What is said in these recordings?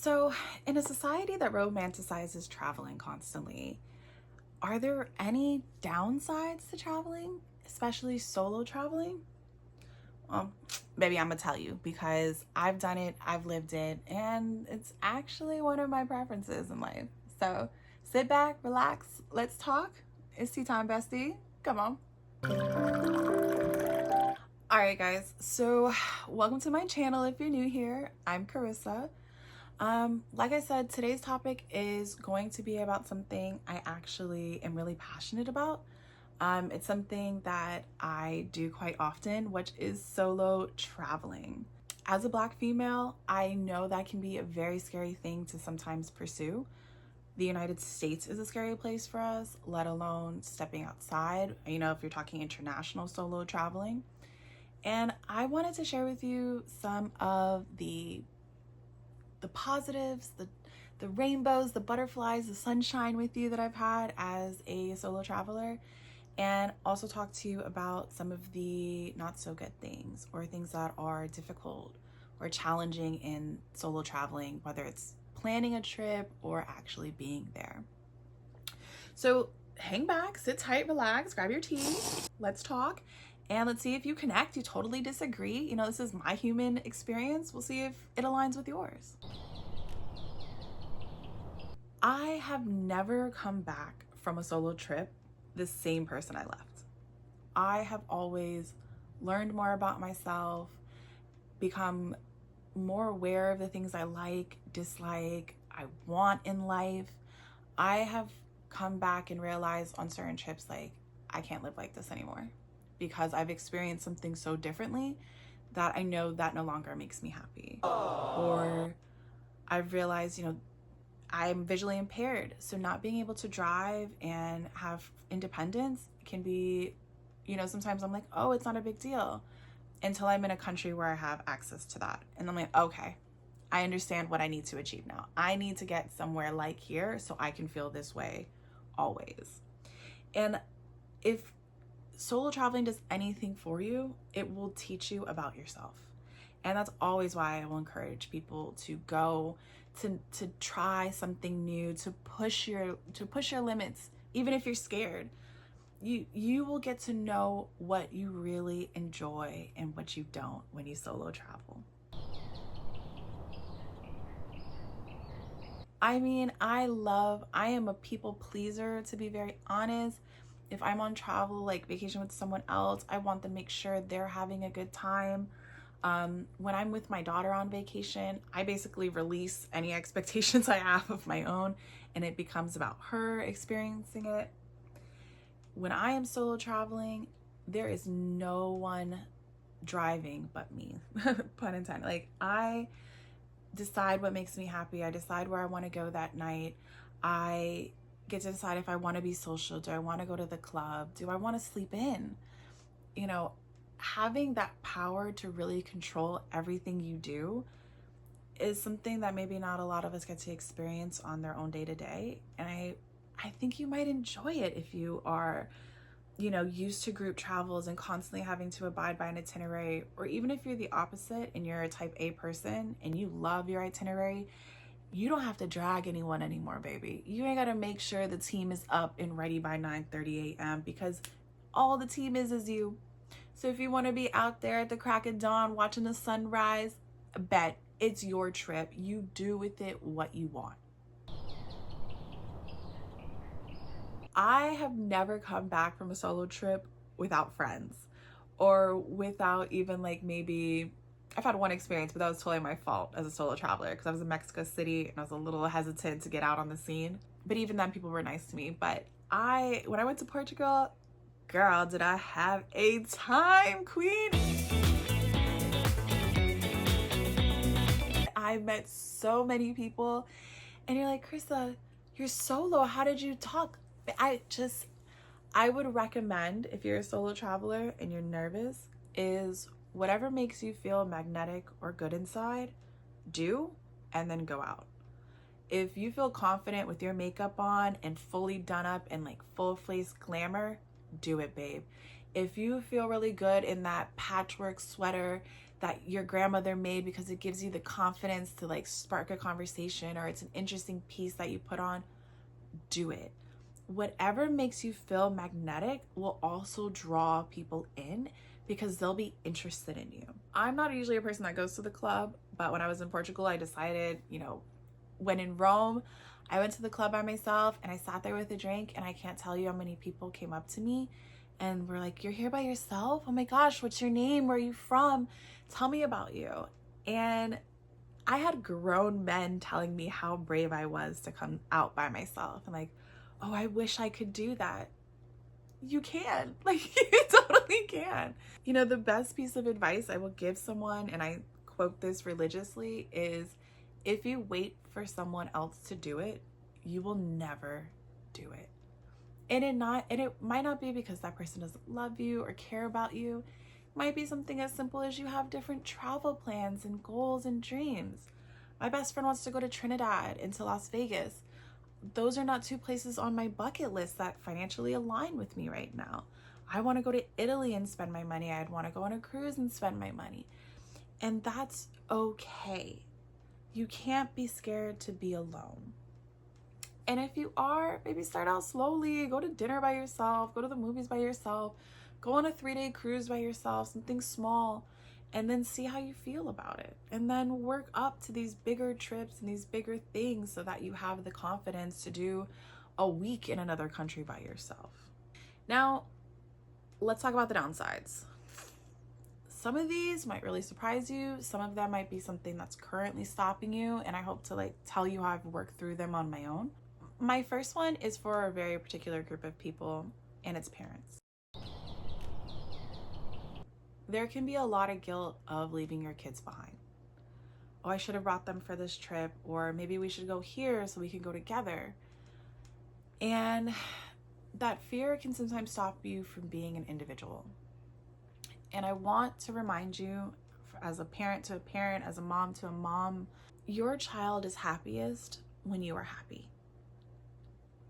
So, in a society that romanticizes traveling constantly, are there any downsides to traveling, especially solo traveling? Well, maybe I'm gonna tell you because I've done it, I've lived it, and it's actually one of my preferences in life. So, sit back, relax, let's talk. It's tea time, bestie. Come on. All right, guys. So, welcome to my channel. If you're new here, I'm Carissa. Like I said, today's topic is going to be about something I actually am really passionate about. It's something that I do quite often, which is solo traveling. As a Black female, I know that can be a very scary thing to sometimes pursue. The United States is a scary place for us, let alone stepping outside, if you're talking international solo traveling. And I wanted to share with you some of the positives, the rainbows, the butterflies, the sunshine with you that I've had as a solo traveler, and also talk to you about some of the not so good things or things that are difficult or challenging in solo traveling, whether it's planning a trip or actually being there. So hang back, sit tight, relax, grab your tea, let's talk, and let's see if you connect. You totally disagree. This is my human experience. We'll see if it aligns with yours. I have never come back from a solo trip the same person I left. I have always learned more about myself, become more aware of the things I like, dislike, I want in life. I have come back and realized on certain trips, like, I can't live like this anymore because I've experienced something so differently that I know that no longer makes me happy. Or I've realized, I'm visually impaired, so not being able to drive and have independence can be, sometimes I'm like, oh, it's not a big deal until I'm in a country where I have access to that. And I'm like, okay, I understand what I need to achieve now. I need to get somewhere like here so I can feel this way always. And if solo traveling does anything for you, it will teach you about yourself. And that's always why I will encourage people to go, to try something new, to push your limits, even if you're scared. You will get to know what you really enjoy and what you don't when you solo travel. I mean, I am a people pleaser, to be very honest. If I'm on travel, like vacation with someone else, I want to make sure they're having a good time. When I'm with my daughter on vacation, I basically release any expectations I have of my own, and it becomes about her experiencing it. When I am solo traveling, there is no one driving but me, pun intended. Like, I decide what makes me happy. I decide where I want to go that night. I get to decide if I want to be social. Do I want to go to the club? Do I want to sleep in? Having that power to really control everything you do is something that maybe not a lot of us get to experience on their own day to day. And I think you might enjoy it if you are, used to group travels and constantly having to abide by an itinerary, or even if you're the opposite and you're a type A person and you love your itinerary, you don't have to drag anyone anymore, baby. You ain't got to make sure the team is up and ready by 9:30 a.m. because all the team is you. So if you want to be out there at the crack of dawn watching the sunrise, bet it's your trip. You do with it what you want. I have never come back from a solo trip without friends, or without even, like, maybe I've had one experience, but that was totally my fault as a solo traveler because I was in Mexico City and I was a little hesitant to get out on the scene. But even then, people were nice to me. But when I went to Portugal, girl, did I have a time, queen. I met so many people, and you're like, Carissa, you're solo. How did you talk? I would recommend, if you're a solo traveler and you're nervous, is whatever makes you feel magnetic or good inside, do, and then go out. If you feel confident with your makeup on and fully done up and like full face glamour, do it, babe. If you feel really good in that patchwork sweater that your grandmother made because it gives you the confidence to like spark a conversation, or it's an interesting piece that you put on, do it. Whatever makes you feel magnetic will also draw people in because they'll be interested in you. I'm not usually a person that goes to the club, but when I was in Portugal, I decided, when in Rome, I went to the club by myself and I sat there with a drink, and I can't tell you how many people came up to me and were like, "You're here by yourself? Oh my gosh, what's your name? Where are you from? Tell me about you." And I had grown men telling me how brave I was to come out by myself. And like, "Oh, I wish I could do that." You can. Like, you totally can. The best piece of advice I will give someone, and I quote this religiously, is if you wait for someone else to do it, you will never do it. And it might not be because that person doesn't love you or care about you. It might be something as simple as you have different travel plans and goals and dreams. My best friend wants to go to Trinidad and to Las Vegas. Those are not two places on my bucket list that financially align with me right now. I want to go to Italy and spend my money. I'd want to go on a cruise and spend my money. And that's okay. You can't be scared to be alone. And if you are, maybe start out slowly. Go to dinner by yourself, go to the movies by yourself, go on a 3-day cruise by yourself, something small, and then see how you feel about it. And then work up to these bigger trips and these bigger things so that you have the confidence to do a week in another country by yourself. Now, let's talk about the downsides. Some of these might really surprise you. Some of them might be something that's currently stopping you, and I hope to tell you how I've worked through them on my own. My first one is for a very particular group of people, and it's parents. There can be a lot of guilt of leaving your kids behind. Oh, I should have brought them for this trip, or maybe we should go here so we can go together. And that fear can sometimes stop you from being an individual. And I want to remind you, as a parent to a parent, as a mom to a mom, your child is happiest when you are happy.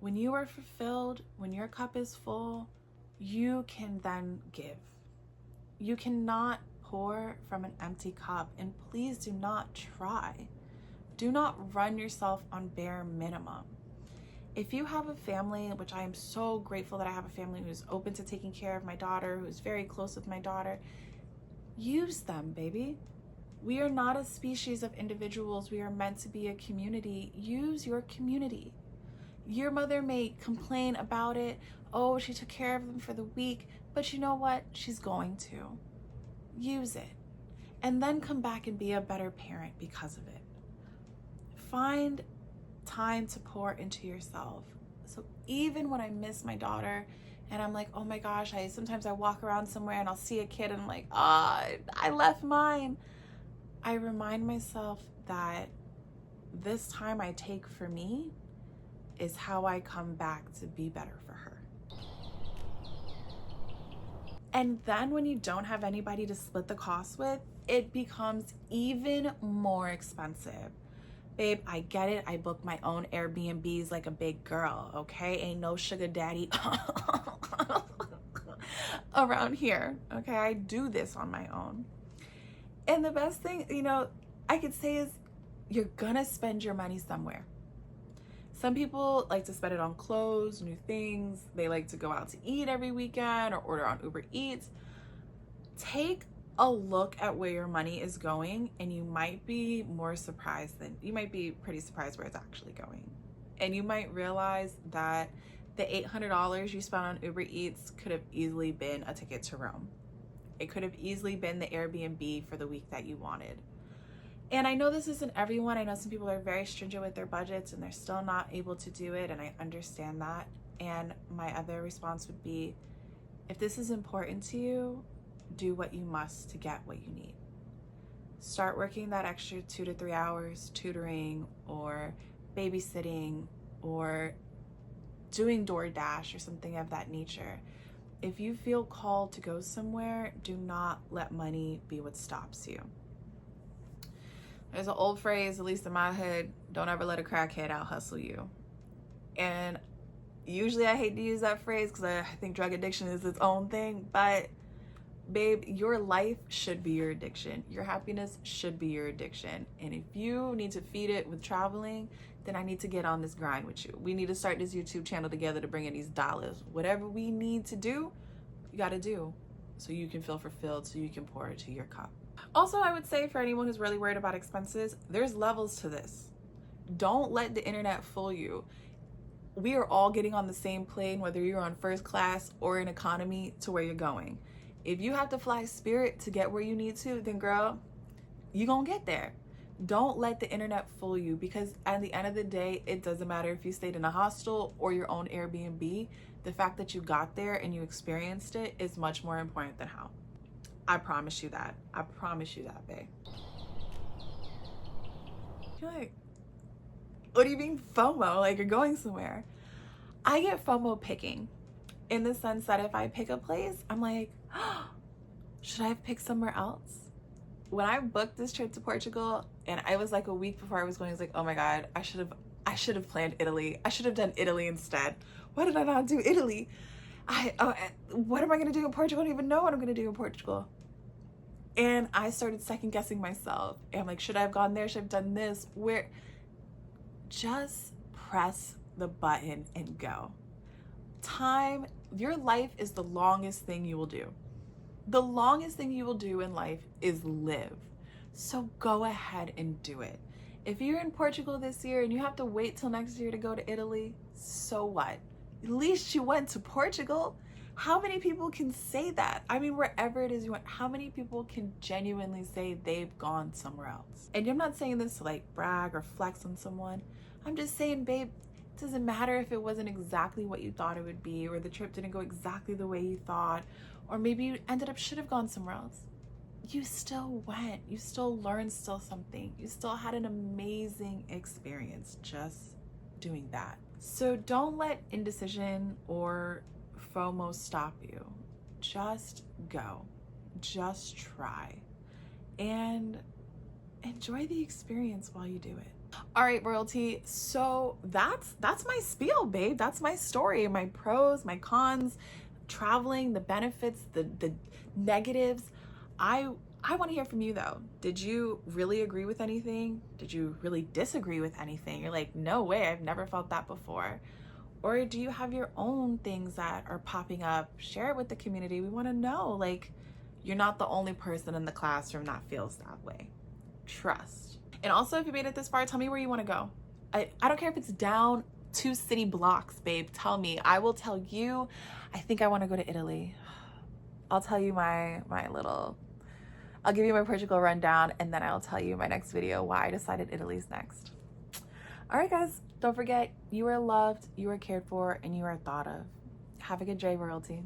When you are fulfilled, when your cup is full, you can then give. You cannot pour from an empty cup, and please do not try. Do not run yourself on bare minimum. If you have a family, which I am so grateful that I have a family who's open to taking care of my daughter, who's very close with my daughter, use them, baby. We are not a species of individuals. We are meant to be a community. Use your community. Your mother may complain about it. Oh, she took care of them for the week, but you know what? She's going to. Use it. And then come back and be a better parent because of it. Find time to pour into yourself. So even when I miss my daughter and I'm like, oh my gosh, sometimes I walk around somewhere and I'll see a kid and I'm like, I left mine. I remind myself that this time I take for me is how I come back to be better for her. And then when you don't have anybody to split the cost with, it becomes even more expensive. Babe, I get it. I book my own Airbnbs like a big girl, okay? Ain't no sugar daddy around here, okay? I do this on my own. And the best thing, I could say is you're gonna spend your money somewhere. Some people like to spend it on clothes, new things. They like to go out to eat every weekend or order on Uber Eats. Take a look at where your money is going, and you might be pretty surprised where it's actually going. And you might realize that the $800 you spent on Uber Eats could have easily been a ticket to Rome. It could have easily been the Airbnb for the week that you wanted. And I know this isn't everyone. I know some people are very stringent with their budgets and they're still not able to do it, and I understand that. And my other response would be, if this is important to you, do what you must to get what you need. Start working that extra 2 to 3 hours tutoring or babysitting or doing DoorDash or something of that nature. If you feel called to go somewhere, do not let money be what stops you. There's an old phrase, at least in my hood, don't ever let a crackhead out hustle you. And usually I hate to use that phrase because I think drug addiction is its own thing, but Babe, your life should be your addiction. Your happiness should be your addiction. And if you need to feed it with traveling, then I need to get on this grind with you. We need to start this YouTube channel together to bring in these dollars. Whatever we need to do, you got to do so you can feel fulfilled, so you can pour into your cup. Also, I would say for anyone who's really worried about expenses, there's levels to this. Don't let the internet fool you. We are all getting on the same plane, whether you're on first class or in economy, to where you're going. If you have to fly Spirit to get where you need to, then girl, you gonna get there. Don't let the internet fool you, because at the end of the day, it doesn't matter if you stayed in a hostel or your own Airbnb. The fact that you got there and you experienced it is much more important than how. I promise you that. I promise you that, babe. You're like, what do you mean FOMO? Like you're going somewhere. I get FOMO picking, in the sense that if I pick a place, I'm like, oh, should I have picked somewhere else? When I booked this trip to Portugal and I was like a week before I was going, I was like, oh my God, I should have planned Italy. I should have done Italy instead. Why did I not do Italy? What am I gonna do in Portugal? I don't even know what I'm gonna do in Portugal. And I started second guessing myself. And I'm like, should I have gone there? Should I have done this? Where? Just press the button and go. Your life is the longest thing you will do. The longest thing you will do in life is live. So go ahead and do it. If you're in Portugal this year and you have to wait till next year to go to Italy, so what? At least you went to Portugal. How many people can say that? I mean, wherever it is you went, how many people can genuinely say they've gone somewhere else? And I'm not saying this to like brag or flex on someone. I'm just saying, babe, it doesn't matter if it wasn't exactly what you thought it would be, or the trip didn't go exactly the way you thought, or maybe you ended up should have gone somewhere else. You still went. You still learned something. You still had an amazing experience just doing that. So don't let indecision or FOMO stop you. Just go. Just try. And enjoy the experience while you do it. All right, royalty. So that's my spiel, babe. That's my story, my pros, my cons, traveling, the benefits, the negatives. I want to hear from you though. Did you really agree with anything? Did you really disagree with anything? You're like, no way, I've never felt that before. Or do you have your own things that are popping up? Share it with the community. We want to know, like, you're not the only person in the classroom that feels that way. Trust. And also, if you made it this far, tell me where you want to go. I don't care if it's down 2 city blocks, babe. Tell me. I will tell you. I think I want to go to Italy. I'll tell you I'll give you my Portugal rundown, and then I'll tell you my next video why I decided Italy's next. All right, guys. Don't forget, you are loved, you are cared for, and you are thought of. Have a good day, royalty.